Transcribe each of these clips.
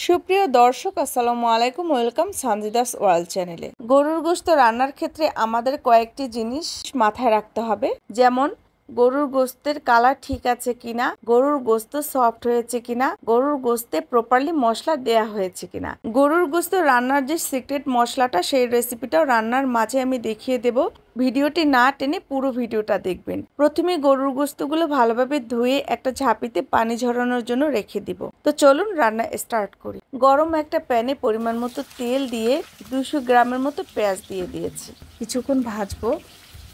সুপ্রিয় দর্শক আসসালামু আলাইকুম, ওয়েলকাম সানজিদাস ওয়ার্ল্ড চ্যানেলে। গরুর গোশত রান্নার ক্ষেত্রে আমাদের কয়েকটি জিনিস মাথায় রাখতে হবে, যেমন গরুর গোশতের কালার ঠিক আছে কিনা, গরুর গোশত সফট হয়েছে কিনা, গরুর গোশতে প্রপারলি মশলা দেয়া হয়েছে কিনা। গরুর গোশত রান্নার যে সিক্রেট মশলাটা, সেই রেসিপিটাও রান্নার মাঝে আমি দেখিয়ে দেব। ভিডিওটি না টেনে পুরো ভিডিওটা দেখবেন। প্রথমে গরুর গোশতগুলো ভালোভাবে ধুয়ে একটা ঝাঁপিতে পানি ঝরানোর জন্য রেখে দিব। তো চলুন রান্না স্টার্ট করি। গরম একটা প্যানে পরিমাণ মতো তেল দিয়ে 200 গ্রামের মতো পেঁয়াজ দিয়ে দিয়েছি। কিছুক্ষণ ভাজবো,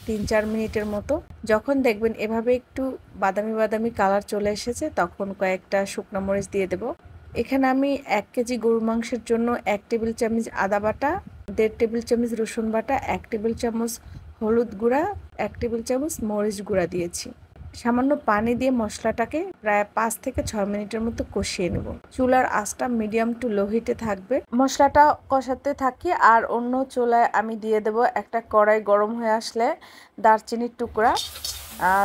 3-4 মিনিটের মতো। যখন দেখবেন এভাবে একটু বাদামি বাদামি কালার চলে এসেছে, তখন কয়েকটা শুকনো মরিচ দিয়ে দেব। এখানে আমি 1 কেজি গরুর মাংসের জন্য 1 টেবিল চামচ আদা বাটা, 1.5 টেবিল চামচ রসুন বাটা, 1 টেবিল চামচ হলুদ গুঁড়া, 1 টেবিল চামচ মরিচ গুঁড়া দিয়েছি। সামান্য পানি দিয়ে মশলাটাকে প্রায় 5 থেকে 6 মিনিটের মতো কষিয়ে নেব। চুলার আঁচটা মিডিয়াম টু লো হিটে থাকবে। মশলাটা কষাতে থাকি আর অন্য চুলায় আমি দিয়ে দেব একটা কড়াই গরম হয়ে আসলে দারচিনির টুকরা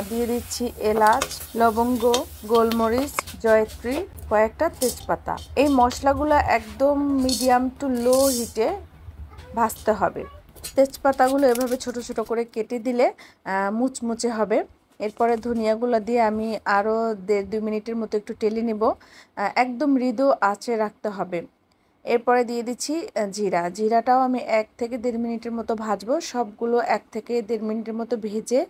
দিয়ে দিচ্ছি, এলাচ, লবঙ্গ, গোলমরিচ, জয়ত্রী, কয়েকটা তেজপাতা। এই মশলাগুলো একদম মিডিয়াম টু লো হিটে ভাজতে হবে। তেজপাতাগুলো এভাবে ছোট ছোট করে কেটে দিলে মুচমুচে হবে। এরপরে ধনিয়াগুলো দিয়ে আমি আরও 1.5-2 মিনিটের মতো একটু টেলে নিব। একদম মৃদু আঁচে রাখতে হবে। এরপরে দিয়ে দিচ্ছি জিরাটাও আমি 1 থেকে 1.5 মিনিটের মতো ভাজবো। সবগুলো 1 থেকে 1.5 মিনিটের মতো ভেজে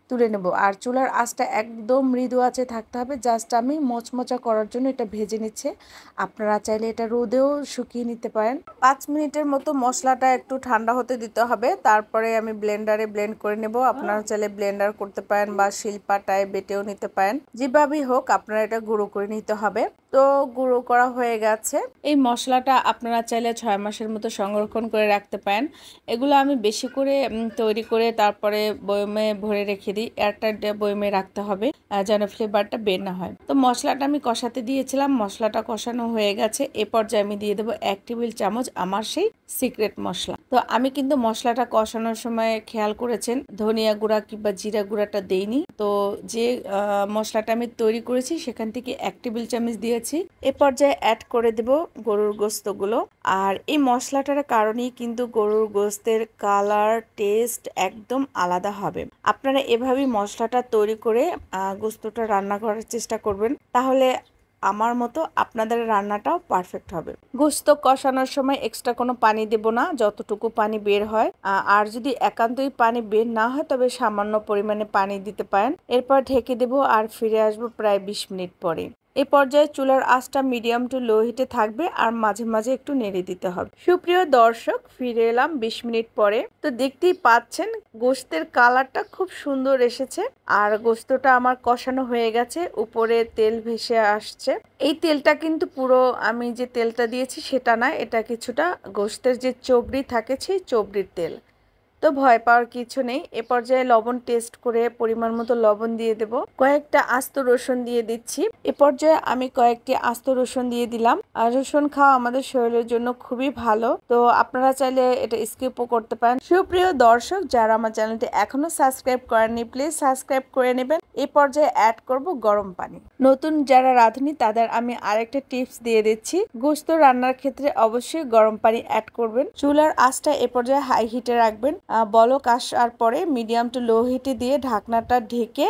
তুলে নেব। আর চুলার আঁচটা একদম মৃদু আঁচে থাকতে হবে। জাস্ট আমি মচমচা করার জন্য এটা ভেজে নিচ্ছে। আপনারা চাইলে এটা রোদেও শুকিয়ে নিতে পারেন। 5 মিনিটের মতো মশলাটা একটু ঠান্ডা হতে দিতে হবে। তারপরে আমি ব্লেন্ডারে ব্লেন্ড করে নেব। আপনারা চাইলে ব্লেন্ডার করতে পারেন বা শিলপাটায় বেটেও নিতে পারেন। যেভাবেই হোক আপনারা এটা গুঁড়ো করে নিতে হবে। তো গুঁড়ো করা হয়ে গেছে। এই মশলাটা আপনারা চাইলে 6 মাসের মতো সংরক্ষণ করে রাখতে পারেন। এগুলো আমি বেশি করে তৈরি করে তারপরে বয়মে ভরে রেখে দিই। এয়ারটাইট বয়মে রাখতে হবে যেন ফ্লেভারটা বের না হয়। তো মশলাটা আমি কষাতে দিয়েছিলাম, মশলাটা কষানো হয়ে গেছে। এ পর্যায়ে আমি দিয়ে দেবো 1 টেবিল চামচ আমার সেই সিক্রেট মশলা। তো আমি কিন্তু মশলাটা কষানোর সময় খেয়াল করেছেন ধনিয়া গুঁড়া কিংবা জিরা গুঁড়াটা দেইনি। তো যে মশলাটা আমি তৈরি করেছি সেখান থেকে 1 টেবিল চামচ দিয়েছি। এ পর্যায়ে অ্যাড করে দেব গরুর গোশতগুলো। আর এই মশলাটার কারণেই কিন্তু গরুর গোশতের কালার, টেস্ট একদম আলাদা হবে। আপনারা এভাবেই মশলাটা তৈরি করে গোশতটা রান্না করার চেষ্টা করবেন, তাহলে আমার মতো আপনাদের রান্নাটাও পারফেক্ট হবে। গোশত কষানোর সময় এক্সট্রা কোনো পানি দেব না, যতটুকু পানি বের হয়। আর যদি একান্তই পানি বের না হয় তবে সামান্য পরিমাণে পানি দিতে পারেন। এরপর ঢেকে দেব আর ফিরে আসবো প্রায় 20 মিনিট পরে। এই পর্যায়ে চুলার আঁচটা মিডিয়াম টু লো হিটে থাকবে আর মাঝে মাঝে একটু নেড়ে দিতে হবে। সুপ্রিয় দর্শক, ফিরে এলাম 20 মিনিট পরে। তো দেখতেই পাচ্ছেন গোশতের কালারটা খুব সুন্দর এসেছে আর গোশতটা আমার কষানো হয়ে গেছে, উপরে তেল ভেসে আসছে। এই তেলটা কিন্তু পুরো আমি যে তেলটা দিয়েছি সেটা না, এটা কিছুটা গোশতের যে চবড়ি থাকে সেই চবড়ির তেল। তো ভয় পাওয়ার কিছু নেই। এ পর্যায়ে লবণ টেস্ট করে পরিমাণ মতো লবণ দিয়ে দেব। কয়েকটা আস্ত রসুন দিয়ে দিচ্ছি। এ পর্যায়ে আমি কয়েকটি আস্ত রসুন দিয়ে দিলাম। আর রসুন খাওয়া আমাদের শরীরের জন্য খুবই ভালো, তো আপনারা চাইলে এটা স্কিপও করতে পারেন। সুপ্রিয় দর্শক, যারা আমার চ্যানেলটি এখনো সাবস্ক্রাইব করেননি প্লিজ সাবস্ক্রাইব করে নেবেন। এই পর্যায়ে অ্যাড করব গরম পানি। নতুন যারা রাঁধুনি তাদের আমি আরেকটা টিপস দিয়ে দিচ্ছি, গোশত রান্নার ক্ষেত্রে অবশ্যই গরম পানি অ্যাড করবেন। চুলার আঁচটা এ পর্যায়ে হাই হিটে রাখবেন। বলক আসার পরে মিডিয়াম টু লো হিটে দিয়ে ঢাকনাটা ঢেকে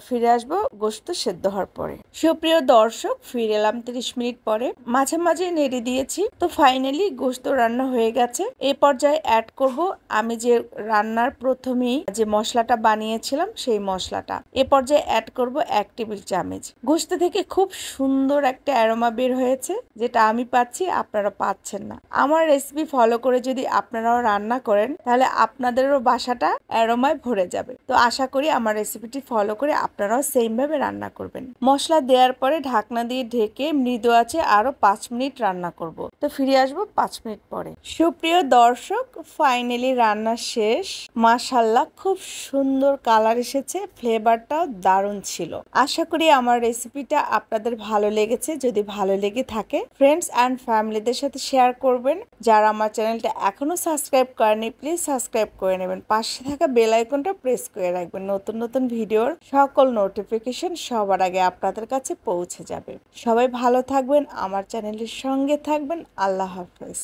ফিরে আসবো গোশত সেদ্ধ হওয়ার পরে। সুপ্রিয় দর্শক, ফিরে এলাম 30 মিনিট পরে। মাঝে মাঝে নেড়ে দিয়েছি। তো ফাইনালি গোশত রান্না হয়ে গেছে। এই পর্যায়ে অ্যাড করব আমি যে রান্নার প্রথমেই যে মশলাটা বানিয়েছিলাম সেই মশলাটা। এ পর্যায়ে অ্যাড করব 1 টেবিল চামচ। গোশত থেকে খুব সুন্দর একটা অ্যারোমা বের হয়েছে, যেটা আমি পাচ্ছি আপনারা পাচ্ছেন না। আমার রেসিপি ফলো করে যদি আপনারাও রান্না করেন তাহলে আপনাদেরও বাসাটা অ্যারোমায় ভরে যাবে। তো আশা করি আমার রেসিপিটি ফলো করে আপনারাও সেম ভাবে রান্না করবেন। মশলা দেওয়ার পরে ঢাকনা দিয়ে ঢেকে মৃদু আঁচে আরো 5 মিনিট রান্না করব। তো ফিরে আসবো 5 মিনিট পরে। সুপ্রিয় দর্শক, ফাইনালি রান্না শেষ। মাশাআল্লাহ, খুব সুন্দর কালার এসেছে, ফ্লেভারটাও দারুণ ছিল। আশা করি আমার রেসিপিটা আপনাদের ভালো লেগেছে। যদি ভালো লেগে থাকে ফ্রেন্ডস অ্যান্ড ফ্যামিলিদের সাথে শেয়ার করবেন। যারা আমার চ্যানেলটা এখনো সাবস্ক্রাইব করেনি প্লিজ সাবস্ক্রাইব সাবস্ক্রাইব করে নেবেন, পাশে থাকা বেল আইকনটা প্রেস করে রাখবেন। নতুন নতুন ভিডিওর সকল নোটিফিকেশন সবার আগে আপনাদের কাছে পৌঁছে যাবে। সবাই ভালো থাকবেন, আমার চ্যানেলের সঙ্গে থাকবেন। আল্লাহ হাফেজ।